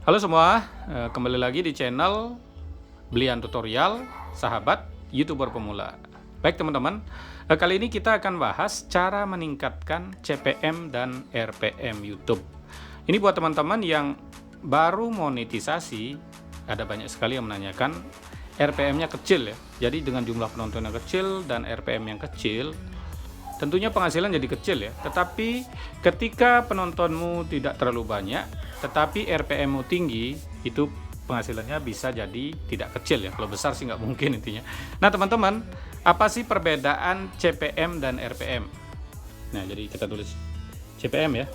Halo semua, kembali lagi di channel Blian Tutorial, sahabat YouTuber pemula. Baik teman-teman, kali ini kita akan bahas cara meningkatkan CPM dan RPM YouTube. Ini buat teman-teman yang baru monetisasi, ada banyak sekali yang menanyakan RPM-nya kecil ya. Jadi dengan jumlah penonton yang kecil dan RPM yang kecil, tentunya penghasilan jadi kecil ya. Tetapi ketika penontonmu tidak terlalu banyak, tetapi RPM-mu tinggi, itu penghasilannya bisa jadi tidak kecil ya. Kalau besar sih nggak mungkin intinya. Nah teman-teman, apa sih perbedaan CPM dan RPM? Nah jadi kita tulis CPM ya.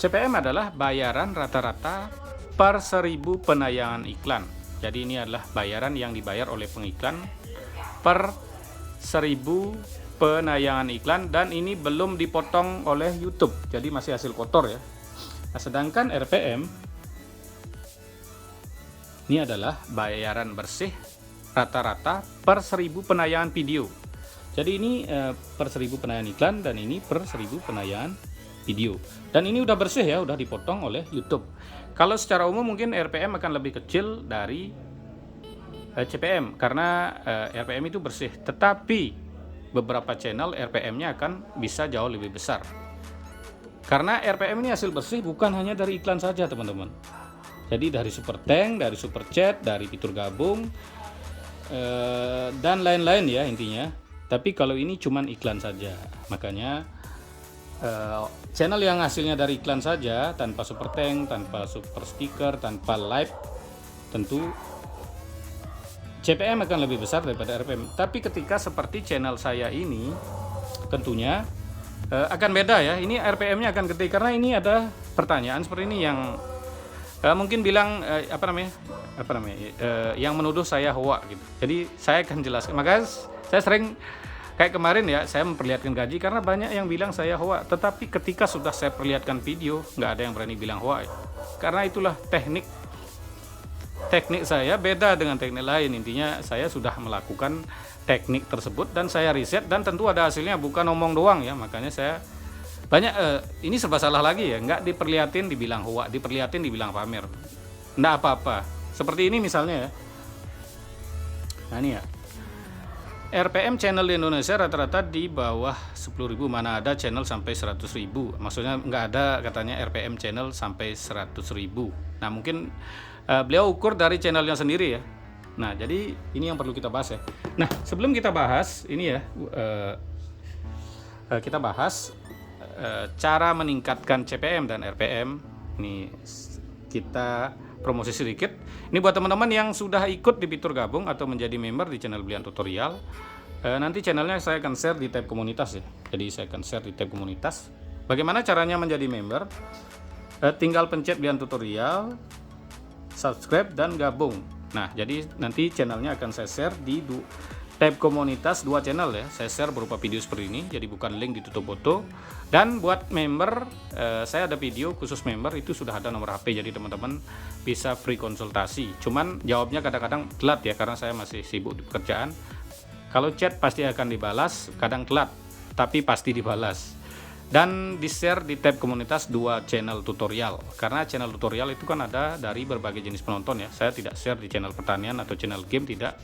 CPM adalah bayaran rata-rata per 1000 penayangan iklan. Jadi ini adalah bayaran yang dibayar oleh pengiklan per 1000 penayangan iklan, dan ini belum dipotong oleh YouTube, jadi masih hasil kotor ya. Nah, sedangkan RPM ini adalah bayaran bersih rata-rata per 1000 penayangan video. Jadi ini per 1000 penayangan iklan, dan ini per 1000 penayangan video. Dan ini udah bersih ya, udah dipotong oleh YouTube. Kalau secara umum mungkin RPM akan lebih kecil dari CPM karena RPM itu bersih, tetapi beberapa channel RPM-nya akan bisa jauh lebih besar. Karena RPM ini hasil bersih bukan hanya dari iklan saja teman-teman. Jadi dari super thank, dari super chat, dari fitur gabung, dan lain-lain ya intinya. Tapi kalau ini cuman iklan saja, makanya channel yang hasilnya dari iklan saja, tanpa super thank, tanpa super stiker, tanpa live, tentu CPM akan lebih besar daripada RPM. Tapi ketika seperti channel saya ini, tentunya akan beda ya. Ini RPM-nya akan gede karena ini ada pertanyaan seperti ini yang mungkin bilang yang menuduh saya hoax gitu. Jadi saya akan jelaskan. Makanya saya sering kayak kemarin ya, saya memperlihatkan gaji karena banyak yang bilang saya hoax. Tetapi ketika sudah saya perlihatkan video, nggak ada yang berani bilang hoax. Karena itulah teknik saya beda dengan teknik lain. Intinya saya sudah melakukan teknik tersebut dan saya riset, dan tentu ada hasilnya, bukan omong doang ya. Makanya saya banyak ini serba salah lagi ya, nggak diperlihatin dibilang hoax, diperlihatin dibilang pamer, nggak apa-apa. Seperti ini misalnya ya. Nah ini ya, RPM channel di Indonesia rata-rata di bawah 10.000, mana ada channel sampai 100.000. Maksudnya nggak ada katanya RPM channel sampai 100.000. Nah mungkin beliau ukur dari channelnya sendiri ya. Nah jadi ini yang perlu kita bahas ya. Nah sebelum kita bahas ini ya, kita bahas cara meningkatkan CPM dan RPM. Ini kita promosi sedikit. Ini buat teman-teman yang sudah ikut di fitur gabung atau menjadi member di channel Blian Tutorial. Nanti channelnya saya akan share di tab komunitas ya. Jadi saya akan share di tab komunitas. Bagaimana caranya menjadi member? Tinggal pencet Blian Tutorial, subscribe dan gabung. Nah jadi nanti channelnya akan saya share di tab komunitas, 2 channel ya. Saya share berupa video seperti ini, jadi bukan link ditutup foto. Dan buat member, saya ada video khusus member, itu sudah ada nomor HP, jadi teman-teman bisa free konsultasi. Cuman jawabnya kadang-kadang telat ya, karena saya masih sibuk di pekerjaan. Kalau chat pasti akan dibalas, kadang telat tapi pasti dibalas. Dan di share di tab komunitas 2 channel tutorial, karena channel tutorial itu kan ada dari berbagai jenis penonton ya. Saya tidak share di channel pertanian atau channel game, tidak,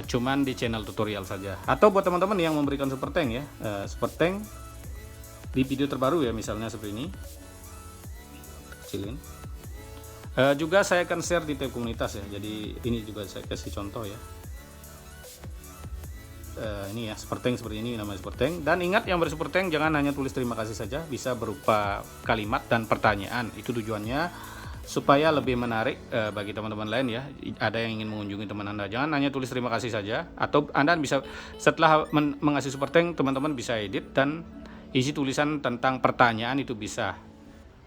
cuman di channel tutorial saja. Atau buat teman-teman yang memberikan super thank ya, super thank di video terbaru ya, misalnya seperti ini, kecilin. Juga saya akan share di tab komunitas ya. Jadi ini juga saya kasih contoh ya. Ini ya, super thank seperti ini, namanya super thank. Dan ingat, yang bersuper thank jangan hanya tulis terima kasih saja, bisa berupa kalimat dan pertanyaan. Itu tujuannya supaya lebih menarik bagi teman-teman lain ya. Ada yang ingin mengunjungi teman Anda, jangan hanya tulis terima kasih saja. Atau Anda bisa setelah mengasih super thank, teman-teman bisa edit dan isi tulisan tentang pertanyaan, itu bisa.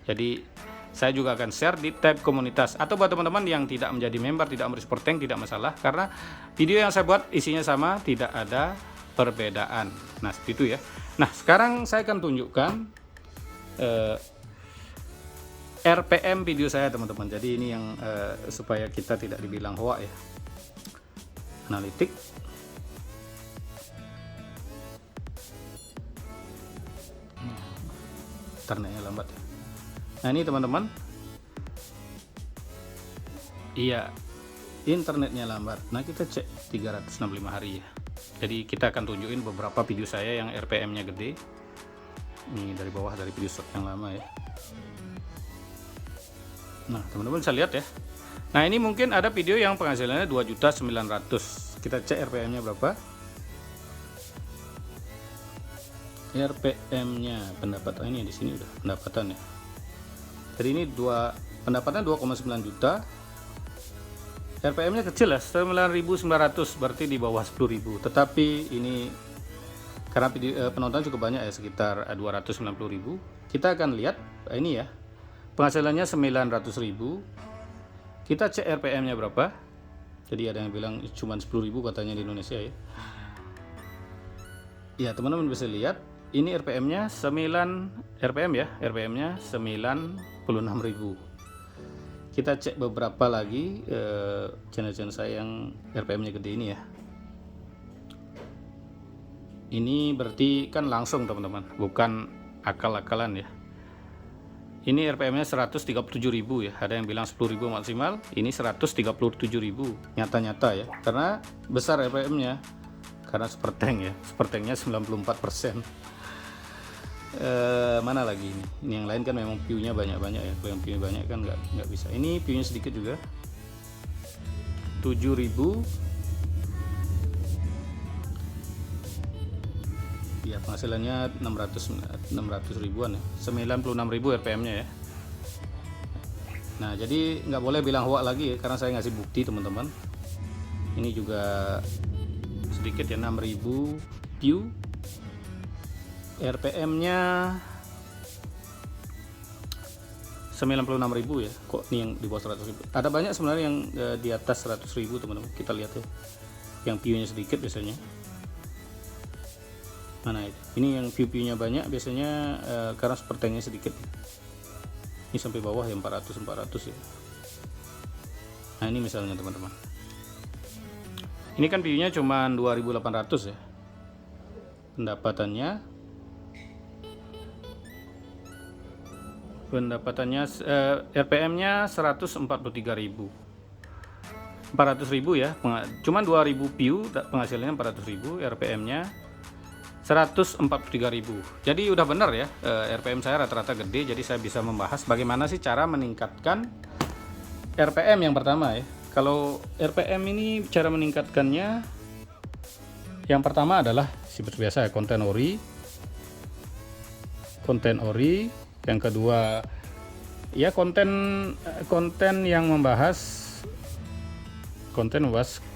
Jadi saya juga akan share di tab komunitas. Atau buat teman-teman yang tidak menjadi member, tidak memberi super thank, tidak masalah, karena video yang saya buat isinya sama, tidak ada perbedaan. Nah seperti itu ya. Nah sekarang saya akan tunjukkan RPM video saya teman-teman. Jadi ini yang supaya kita tidak dibilang hoax ya. Analitik. Internetnya lambat. Nah ini teman-teman, iya internetnya lambat. Nah kita cek 365 hari ya. Jadi kita akan tunjukin beberapa video saya yang RPM-nya gede. Ini dari bawah, dari video shot yang lama ya. Nah teman-teman bisa lihat ya. Nah ini mungkin ada video yang penghasilannya 2.900.000. Kita cek RPM-nya berapa. RPM-nya pendapatan ini di sini udah pendapatan ya. Jadi ini pendapatan 2,9 juta. RPM-nya kecil ya, 9.900, berarti di bawah 10.000. Tetapi ini karena penonton cukup banyak ya, sekitar 290.000. Kita akan lihat ini ya, penghasilannya 900.000. Kita cek RPM-nya berapa. Jadi ada yang bilang cuma 10.000 katanya di Indonesia ya. Ya teman-teman bisa lihat, ini RPM-nya 9 RPM ya, RPM-nya 96.000. Kita cek beberapa lagi channel-channel saya yang RPM-nya gede ini ya. Ini berarti kan langsung teman-teman, bukan akal-akalan ya. Ini RPM-nya 137.000 ya. Ada yang bilang 10.000 maksimal, ini 137.000 nyata-nyata ya. Karena besar RPM-nya, karena super tank ya. Super tanknya 94%. Mana lagi ini? Ini yang lain kan memang view-nya banyak-banyak ya. Kalau yang view-nya banyak kan nggak bisa. Ini view-nya sedikit juga. 7.000. Ya penghasilannya 600 ribuan ya. 96.000 RPM-nya ya. Nah jadi nggak boleh bilang hoax lagi ya, karena saya ngasih bukti teman-teman. Ini juga sedikit ya, 6.000 view. RPM-nya 96.000 ya. Kok nih yang di bawah 100.000? Ada banyak sebenarnya yang di atas 100.000 teman-teman. Kita lihat ya. Yang view-nya sedikit biasanya. Mana itu? Ini yang view-nya banyak biasanya karena super tanknya sedikit. Ini sampai bawah ya 400 ya. Nah ini misalnya teman-teman. Ini kan view-nya cuma 2.800 ya. Pendapatannya RPM-nya 143.000. 400.000 ya. Cuman 2.000 view, penghasilannya 400.000, RPM-nya 143.000. Jadi udah benar ya, RPM saya rata-rata gede, jadi saya bisa membahas bagaimana sih cara meningkatkan RPM yang pertama ya. Kalau RPM ini cara meningkatkannya, yang pertama adalah seperti biasa ya, konten ori. Yang kedua ya konten yang membahas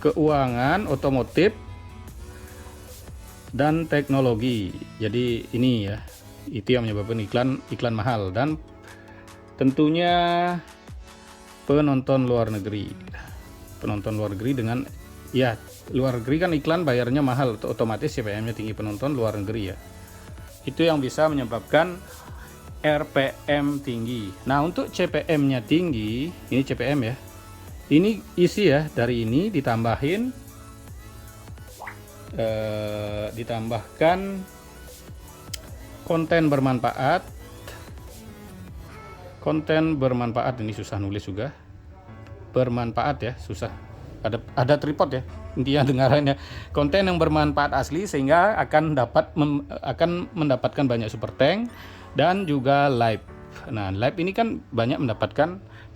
keuangan, otomotif, dan teknologi. Jadi ini ya, itu yang menyebabkan iklan mahal. Dan tentunya penonton luar negeri dengan ya, luar negeri kan iklan bayarnya mahal, otomatis CPM-nya tinggi. Penonton luar negeri ya, itu yang bisa menyebabkan RPM tinggi. Nah untuk CPM-nya tinggi, ini CPM ya, ini isi ya, dari ini ditambahkan konten bermanfaat. Ini susah nulis juga, bermanfaat ya, susah, ada tripod ya, intinya dengarannya. Konten yang bermanfaat asli, sehingga akan mendapatkan banyak super tank dan juga live. Nah live ini kan banyak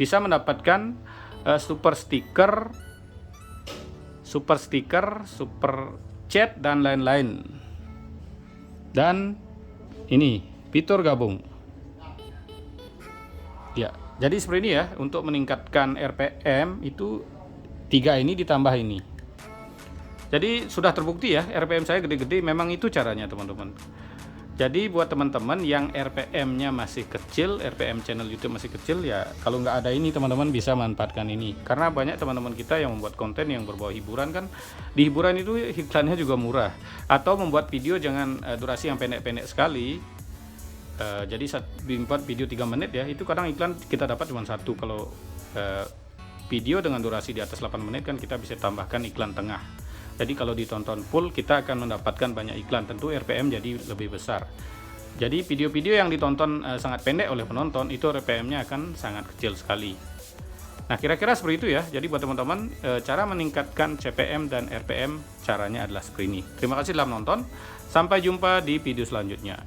bisa mendapatkan super stiker, super chat, dan lain-lain. Dan ini fitur gabung ya. Jadi seperti ini ya, untuk meningkatkan RPM itu 3 ini ditambah ini. Jadi sudah terbukti ya, RPM saya gede-gede, memang itu caranya teman-teman. Jadi buat teman-teman yang RPM-nya masih kecil, RPM channel YouTube masih kecil ya, kalau nggak ada ini teman-teman bisa manfaatkan ini. Karena banyak teman-teman kita yang membuat konten yang berbau hiburan kan, di hiburan itu iklannya juga murah. Atau membuat video jangan durasi yang pendek-pendek sekali. Jadi membuat video 3 menit ya, itu kadang iklan kita dapat cuma 1. Kalau video dengan durasi di atas 8 menit kan kita bisa tambahkan iklan tengah. Jadi kalau ditonton full kita akan mendapatkan banyak iklan, tentu RPM jadi lebih besar. Jadi video-video yang ditonton sangat pendek oleh penonton itu RPM-nya akan sangat kecil sekali. Nah, kira-kira seperti itu ya. Jadi buat teman-teman, cara meningkatkan CPM dan RPM caranya adalah seperti ini. Terima kasih telah menonton. Sampai jumpa di video selanjutnya.